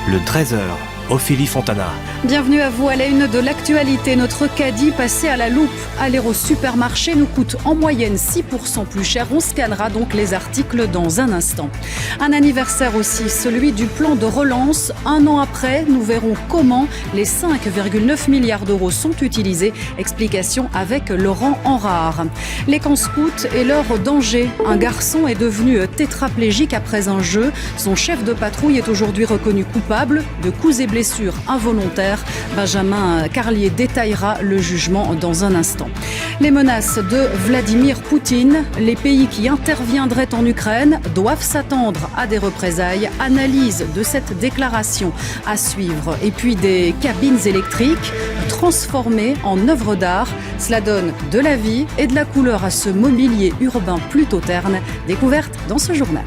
le 13h. Ophélie Fontana. Bienvenue à vous à la une de l'actualité. Notre caddie passé à la loupe. Aller au supermarché nous coûte en moyenne 6% plus cher. On scannera donc les articles dans un instant. Un anniversaire aussi, celui du plan de relance. Un an après, nous verrons comment les 5,9 milliards d'euros sont utilisés. Explication avec Laurent Enrard. Les camps scouts et leur danger. Un garçon est devenu tétraplégique après un jeu. Son chef de patrouille est aujourd'hui reconnu coupable de coups et blessures involontaires. Benjamin Carlier détaillera le jugement dans un instant. Les menaces de Vladimir Poutine. Les pays qui interviendraient en Ukraine doivent s'attendre à des représailles. Analyse de cette déclaration à suivre. Et puis des cabines électriques transformées en œuvres d'art. Cela donne de la vie et de la couleur à ce mobilier urbain plutôt terne. Découverte dans ce journal.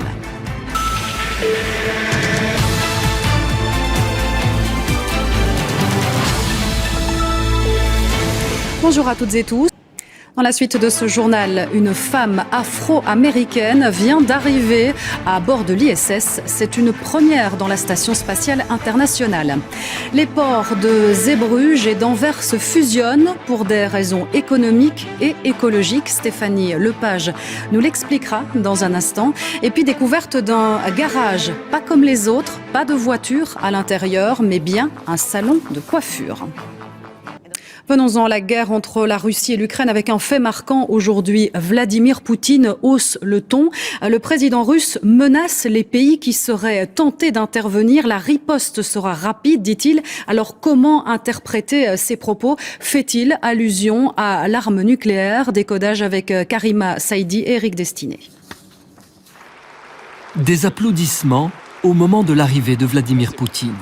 Bonjour à toutes et tous. Dans la suite de ce journal, une femme afro-américaine vient d'arriver à bord de l'ISS. C'est une première dans la Station spatiale internationale. Les ports de Zeebrugge et d'Anvers se fusionnent pour des raisons économiques et écologiques. Stéphanie Lepage nous l'expliquera dans un instant. Et puis découverte d'un garage, pas comme les autres, pas de voiture à l'intérieur, mais bien un salon de coiffure. Venons-en à la guerre entre la Russie et l'Ukraine avec un fait marquant aujourd'hui. Vladimir Poutine hausse le ton. Le président russe menace les pays qui seraient tentés d'intervenir. La riposte sera rapide, dit-il. Alors comment interpréter ces propos ? Fait-il allusion à l'arme nucléaire ? Décodage avec Karima Saïdi et Eric Destiné. Des applaudissements au moment de l'arrivée de Vladimir Poutine.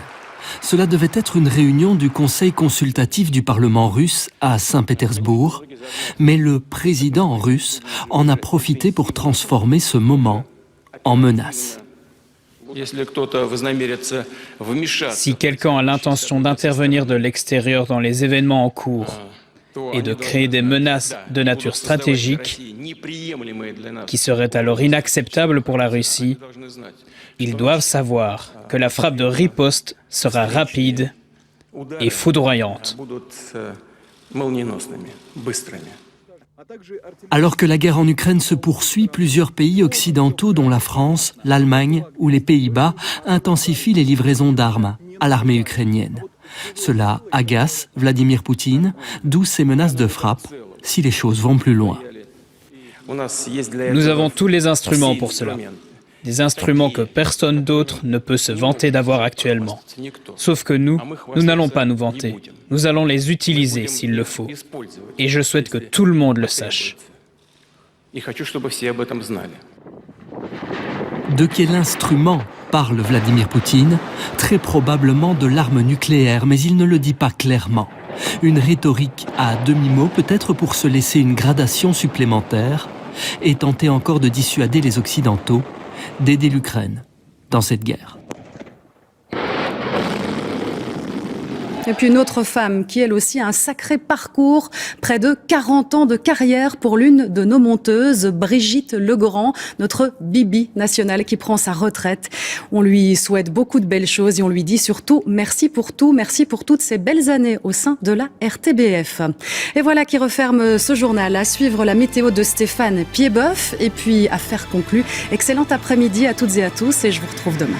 Cela devait être une réunion du Conseil consultatif du Parlement russe à Saint-Pétersbourg, mais le président russe en a profité pour transformer ce moment en menace. Si quelqu'un a l'intention d'intervenir de l'extérieur dans les événements en cours et de créer des menaces de nature stratégique qui seraient alors inacceptables pour la Russie, ils doivent savoir que la frappe de riposte sera rapide et foudroyante. Alors que la guerre en Ukraine se poursuit, plusieurs pays occidentaux, dont la France, l'Allemagne ou les Pays-Bas, intensifient les livraisons d'armes à l'armée ukrainienne. Cela agace Vladimir Poutine, d'où ces menaces de frappe si les choses vont plus loin. Nous avons tous les instruments pour cela. Des instruments que personne d'autre ne peut se vanter d'avoir actuellement. Sauf que nous n'allons pas nous vanter. Nous allons les utiliser s'il le faut. Et je souhaite que tout le monde le sache. De quel instrument parle Vladimir Poutine ? Très probablement de l'arme nucléaire, mais il ne le dit pas clairement. Une rhétorique à demi-mot, peut-être pour se laisser une gradation supplémentaire et tenter encore de dissuader les Occidentaux d'aider l'Ukraine dans cette guerre. Et puis une autre femme qui elle aussi a un sacré parcours, près de 40 ans de carrière pour l'une de nos monteuses, Brigitte Legrand, notre Bibi nationale qui prend sa retraite. On lui souhaite beaucoup de belles choses et on lui dit surtout merci pour tout, merci pour toutes ces belles années au sein de la RTBF. Et voilà qui referme ce journal. À suivre la météo de Stéphane Piedboeuf et puis affaire conclue. Excellent après-midi à toutes et à tous et je vous retrouve demain.